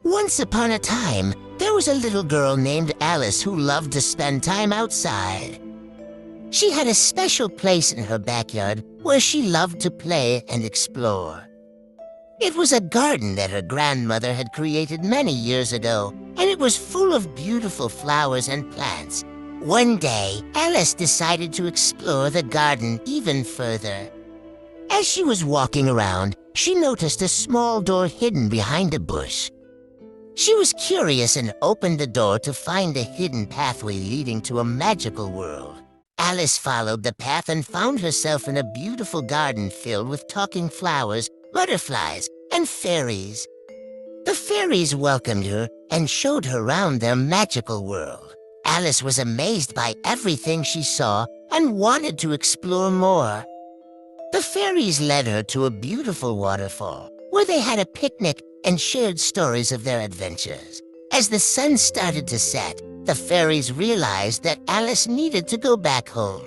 Once upon a time, there was a little girl named Alice who loved to spend time outside. She had a special place in her backyard where she loved to play and explore. It was a garden that her grandmother had created many years ago, and it was full of beautiful flowers and plants. One day, Alice decided to explore the garden even further. As she was walking around, she noticed a small door hidden behind a bush. She was curious and opened the door to find a hidden pathway leading to a magical world. Alice followed the path and found herself in a beautiful garden filled with talking flowers, butterflies, and fairies. The fairies welcomed her and showed her around their magical world. Alice was amazed by everything she saw and wanted to explore more. The fairies led her to a beautiful waterfall where they had a picnic and shared stories of their adventures. As the sun started to set, the fairies realized that Alice needed to go back home.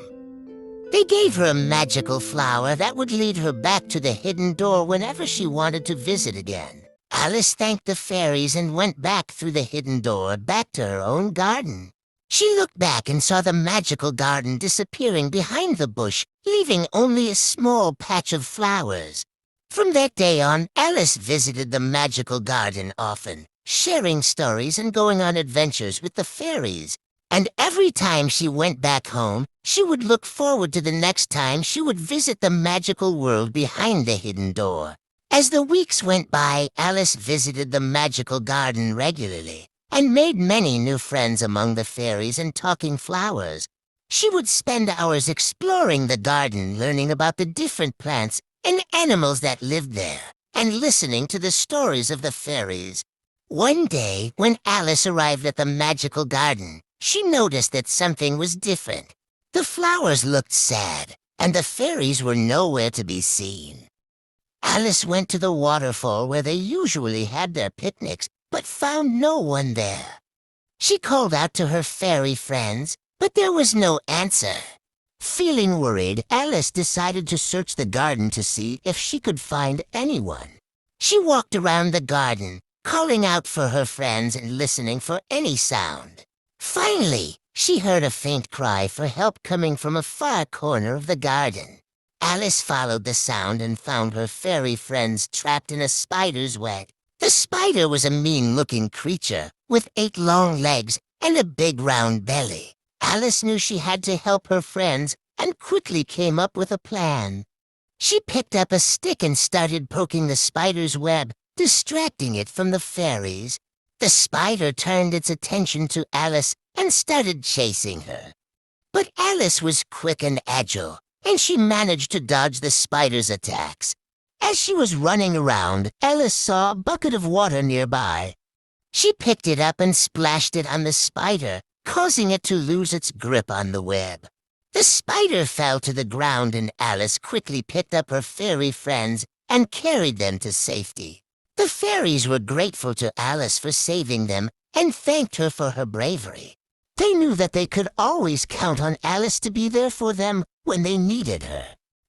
They gave her a magical flower that would lead her back to the hidden door whenever she wanted to visit again. Alice thanked the fairies and went back through the hidden door back to her own garden. She looked back and saw the magical garden disappearing behind the bush, leaving only a small patch of flowers. From that day on, Alice visited the magical garden often, sharing stories and going on adventures with the fairies. And every time she went back home, she would look forward to the next time she would visit the magical world behind the hidden door. As the weeks went by, Alice visited the magical garden regularly and made many new friends among the fairies and talking flowers. She would spend hours exploring the garden, learning about the different plants and animals that lived there, and listening to the stories of the fairies. One day, when Alice arrived at the magical garden, she noticed that something was different. The flowers looked sad, and the fairies were nowhere to be seen. Alice went to the waterfall where they usually had their picnics, but found no one there. She called out to her fairy friends, but there was no answer. Feeling worried, Alice decided to search the garden to see if she could find anyone. She walked around the garden, calling out for her friends and listening for any sound. Finally, she heard a faint cry for help coming from a far corner of the garden. Alice followed the sound and found her fairy friends trapped in a spider's web. The spider was a mean-looking creature with 8 long legs and a big round belly. Alice knew she had to help her friends and quickly came up with a plan. She picked up a stick and started poking the spider's web, distracting it from the fairies. The spider turned its attention to Alice and started chasing her. But Alice was quick and agile, and she managed to dodge the spider's attacks. As she was running around, Alice saw a bucket of water nearby. She picked it up and splashed it on the spider, causing it to lose its grip on the web. The spider fell to the ground and Alice quickly picked up her fairy friends and carried them to safety. The fairies were grateful to Alice for saving them and thanked her for her bravery. They knew that they could always count on Alice to be there for them when they needed her.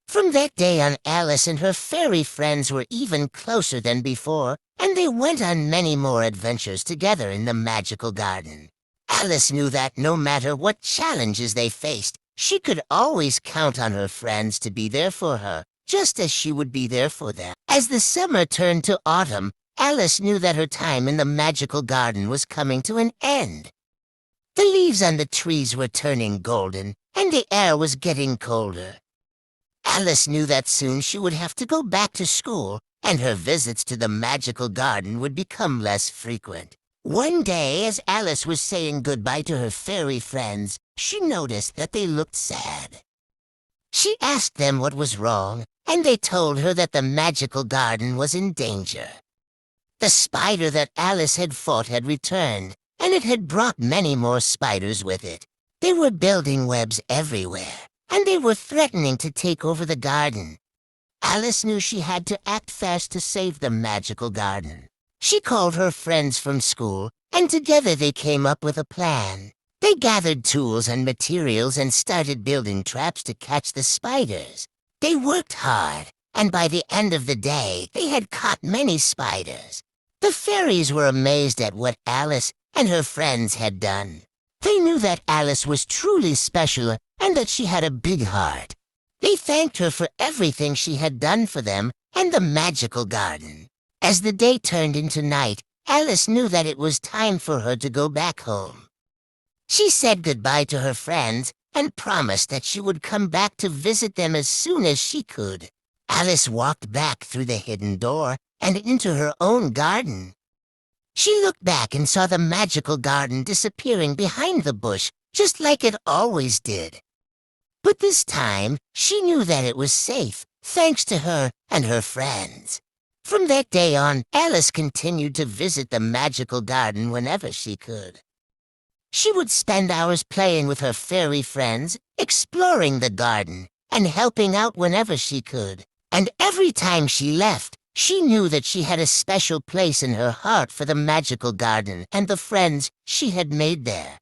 From that day on, Alice and her fairy friends were even closer than before, and they went on many more adventures together in the magical garden. Alice knew that no matter what challenges they faced, she could always count on her friends to be there for her, just as she would be there for them. As the summer turned to autumn, Alice knew that her time in the magical garden was coming to an end. The leaves on the trees were turning golden, and the air was getting colder. Alice knew that soon she would have to go back to school, and her visits to the magical garden would become less frequent. One day, as Alice was saying goodbye to her fairy friends, she noticed that they looked sad. She asked them what was wrong, and they told her that the magical garden was in danger. The spider that Alice had fought had returned, and it had brought many more spiders with it. They were building webs everywhere, and they were threatening to take over the garden. Alice knew she had to act fast to save the magical garden. She called her friends from school, and together they came up with a plan. They gathered tools and materials and started building traps to catch the spiders. They worked hard, and by the end of the day, they had caught many spiders. The fairies were amazed at what Alice and her friends had done. They knew that Alice was truly special and that she had a big heart. They thanked her for everything she had done for them and the magical garden. As the day turned into night, Alice knew that it was time for her to go back home. She said goodbye to her friends and promised that she would come back to visit them as soon as she could. Alice walked back through the hidden door and into her own garden. She looked back and saw the magical garden disappearing behind the bush, just like it always did. But this time, she knew that it was safe, thanks to her and her friends. From that day on, Alice continued to visit the magical garden whenever she could. She would spend hours playing with her fairy friends, exploring the garden, and helping out whenever she could. And every time she left, she knew that she had a special place in her heart for the magical garden and the friends she had made there.